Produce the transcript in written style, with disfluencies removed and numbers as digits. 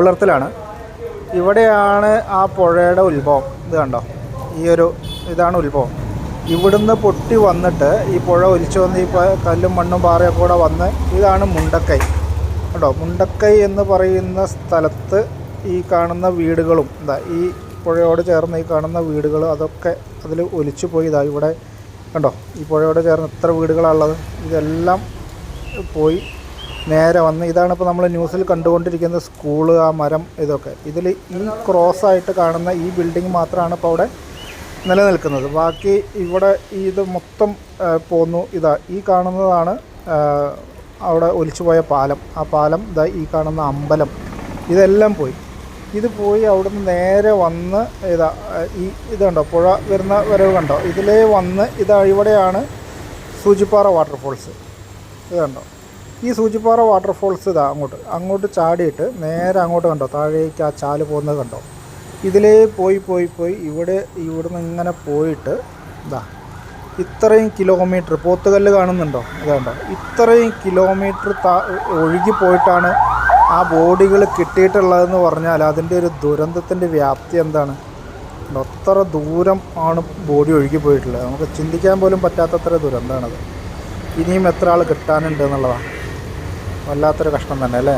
കുളത്തിലാണ്. ഇവിടെയാണ് ആ പുഴയുടെ ഉത്ഭവം. ഇത് കണ്ടോ, ഇതാണ് ഉത്ഭവം. ഇവിടുന്ന് പൊട്ടി വന്നിട്ട് ഈ പുഴ ഒലിച്ചു വന്ന് ഈ കല്ലും മണ്ണും പാറയൊക്കെ കൂടെ വന്ന് ഇതാണ് മുണ്ടക്കൈ. കേട്ടോ, മുണ്ടക്കൈ എന്ന് പറയുന്ന സ്ഥലത്ത് ഈ കാണുന്ന വീടുകളും ഈ പുഴയോട് ചേർന്ന് ഈ കാണുന്ന വീടുകൾ അതൊക്കെ അതിൽ ഒലിച്ചു പോയി. ഇവിടെ കണ്ടോ, ഈ പുഴയോട് ചേർന്ന് എത്ര വീടുകളാണുള്ളത്. ഇതെല്ലാം പോയി നേരെ വന്ന് ഇതാണിപ്പോൾ നമ്മൾ ന്യൂസിൽ കണ്ടുകൊണ്ടിരിക്കുന്ന സ്കൂള്, ആ മരം, ഇതൊക്കെ. ഇതിൽ ഈ ക്രോസായിട്ട് കാണുന്ന ഈ ബിൽഡിംഗ് മാത്രമാണ് ഇപ്പോൾ അവിടെ നിലനിൽക്കുന്നത്. ബാക്കി ഇവിടെ ഇത് മൊത്തം പോന്നു. ഈ കാണുന്നതാണ് അവിടെ ഒലിച്ചുപോയ പാലം. ആ പാലം, ഈ കാണുന്ന അമ്പലം, ഇതെല്ലാം പോയി. ഇത് പോയി അവിടുന്ന് നേരെ വന്ന് ഇതുണ്ടോ പുഴ വരുന്ന വരവ് കണ്ടോ, ഇതിലേ വന്ന് ഇവിടെയാണ് സൂചിപ്പാറ വാട്ടർഫോൾസ്. ഇത് കണ്ടോ, ഈ സൂചിപ്പാറ വാട്ടർഫോൾസ് അങ്ങോട്ട് ചാടിയിട്ട് നേരെ അങ്ങോട്ട് കണ്ടോ, താഴേക്ക് ആ ചാല് പോകുന്നത് കണ്ടോ. ഇതിലേ പോയി ഇവിടുന്ന് ഇങ്ങനെ പോയിട്ട് ഇത്രയും കിലോമീറ്റർ പോത്തുകല്ല് കാണുന്നുണ്ടോ, ഇതുണ്ടോ, ഇത്രയും കിലോമീറ്റർ ഒഴുകി പോയിട്ടാണ് ആ ബോഡികൾ കിട്ടിയിട്ടുള്ളതെന്ന് പറഞ്ഞാൽ അതിൻ്റെ ഒരു ദുരന്തത്തിൻ്റെ വ്യാപ്തി എന്താണ്. അത്ര ദൂരം ആണ് ബോഡി ഒഴുകി പോയിട്ടുള്ളത്. നമുക്ക് ചിന്തിക്കാൻ പോലും പറ്റാത്തത്ര ദുരന്തമാണത്. ഇനിയും എത്ര ആൾ കിട്ടാനുണ്ട് എന്നുള്ളതാണ്. വല്ലാത്തൊരു കഷ്ടം തന്നെ അല്ലേ.